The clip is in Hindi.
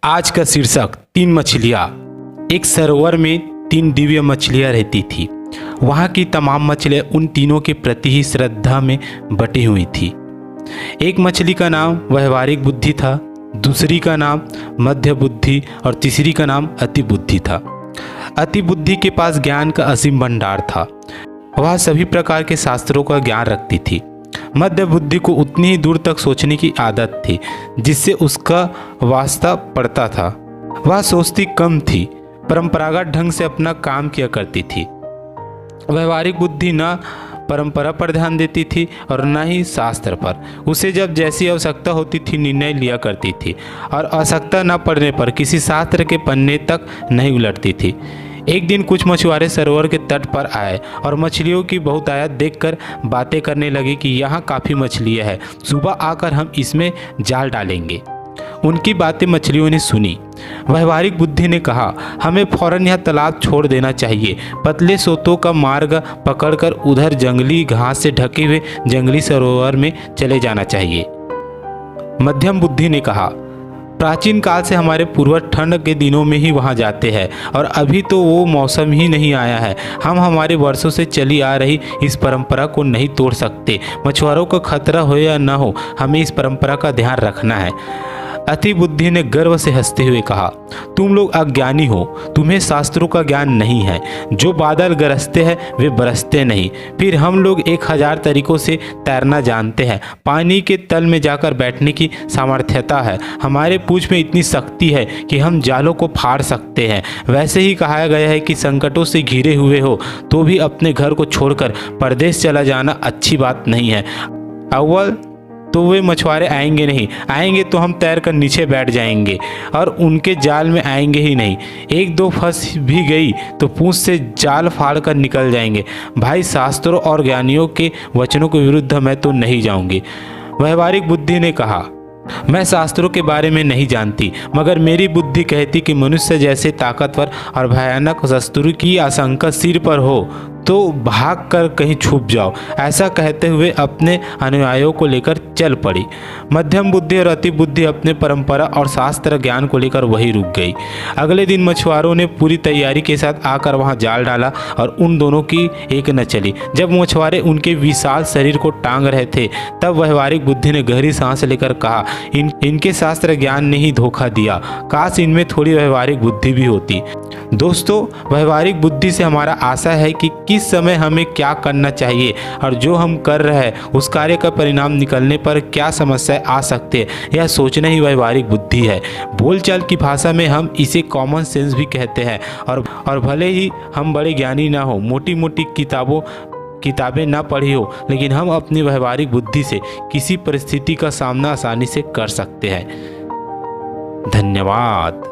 आज का शीर्षक 3 मछलियाँ। एक सरोवर में 3 दिव्य मछलियाँ रहती थी। वहाँ की तमाम मछलियाँ उन तीनों के प्रति ही श्रद्धा में बटी हुई थी। एक मछली का नाम व्यवहारिक बुद्धि था, दूसरी का नाम मध्य बुद्धि और तीसरी का नाम अति बुद्धि था। अति बुद्धि के पास ज्ञान का असीम भंडार था। वह सभी प्रकार के शास्त्रों का ज्ञान रखती थी। मध्य बुद्धि को उतनी ही दूर तक सोचने की आदत थी जिससे उसका वास्ता पड़ता था। वह सोचती कम थी, परंपरागत ढंग से अपना काम किया करती थी। व्यवहारिक बुद्धि न परंपरा पर ध्यान देती थी और न ही शास्त्र पर। उसे जब जैसी आवश्यकता होती थी निर्णय लिया करती थी और आवश्यकता न पड़ने पर किसी शास्त्र के पन्ने तक नहीं उलटती थी। एक दिन कुछ मछुआरे सरोवर के तट पर आए और मछलियों की बहुतायत देखकर बातें करने लगे कि यहाँ काफ़ी मछलियाँ हैं, सुबह आकर हम इसमें जाल डालेंगे। उनकी बातें मछलियों ने सुनी। व्यवहारिक बुद्धि ने कहा, हमें फौरन यह तालाब छोड़ देना चाहिए। पतले सोतों का मार्ग पकड़कर उधर जंगली घास से ढके हुए जंगली सरोवर में चले जाना चाहिए। मध्यम बुद्धि ने कहा, प्राचीन काल से हमारे पूर्वज ठंड के दिनों में ही वहां जाते हैं और अभी तो वो मौसम ही नहीं आया है। हम हमारे वर्षों से चली आ रही इस परंपरा को नहीं तोड़ सकते। मछुआरों को खतरा हो या न हो, हमें इस परंपरा का ध्यान रखना है। अति बुद्धि ने गर्व से हंसते हुए कहा, तुम लोग अज्ञानी हो, तुम्हें शास्त्रों का ज्ञान नहीं है। जो बादल गरजते हैं वे बरसते नहीं। फिर हम लोग 1000 तरीकों से तैरना जानते हैं। पानी के तल में जाकर बैठने की सामर्थ्यता है। हमारे पूंछ में इतनी शक्ति है कि हम जालों को फाड़ सकते हैं। वैसे ही कहा गया है कि संकटों से घिरे हुए हो तो भी अपने घर को छोड़कर परदेश चला जाना अच्छी बात नहीं है। अव्वल तो वे मछुआरे आएंगे नहीं, आएंगे तो हम तैर कर नीचे बैठ जाएंगे और उनके जाल में आएंगे ही नहीं। 1-2 फंस भी गई तो पूंछ से जाल फाड़ कर निकल जाएंगे। भाई, शास्त्रों और ज्ञानियों के वचनों के विरुद्ध मैं तो नहीं जाऊंगी। व्यवहारिक बुद्धि ने कहा, मैं शास्त्रों के बारे में नहीं जानती, मगर मेरी बुद्धि कहती कि मनुष्य जैसे ताकतवर और भयानक शत्रु की आशंका सिर पर हो तो भाग कर कहीं छुप जाओ। ऐसा कहते हुए अपने अनुयायियों को लेकर चल पड़ी। मध्यम बुद्धि और अति बुद्धि अपने परंपरा और शास्त्र ज्ञान को लेकर वहीं रुक गई। अगले दिन मछुआरों ने पूरी तैयारी के साथ आकर वहां जाल डाला और उन दोनों की एक न चली। जब मछुआरे उनके विशाल शरीर को टांग रहे थे तब व्यवहारिक बुद्धि ने गहरी सांस लेकर कहा, इनके शास्त्र ज्ञान ने ही धोखा दिया। काश इनमें थोड़ी व्यवहारिक बुद्धि भी होती। दोस्तों, व्यवहारिक बुद्धि से हमारा आशा है कि किस समय हमें क्या करना चाहिए और जो हम कर रहे हैं उस कार्य का परिणाम निकलने पर क्या समस्याएं आ सकते हैं, यह सोचना ही व्यवहारिक बुद्धि है। बोलचाल की भाषा में हम इसे कॉमन सेंस भी कहते हैं। और भले ही हम बड़े ज्ञानी ना हो, मोटी मोटी किताबें ना पढ़ी हो, लेकिन हम अपनी व्यवहारिक बुद्धि से किसी परिस्थिति का सामना आसानी से कर सकते हैं। धन्यवाद।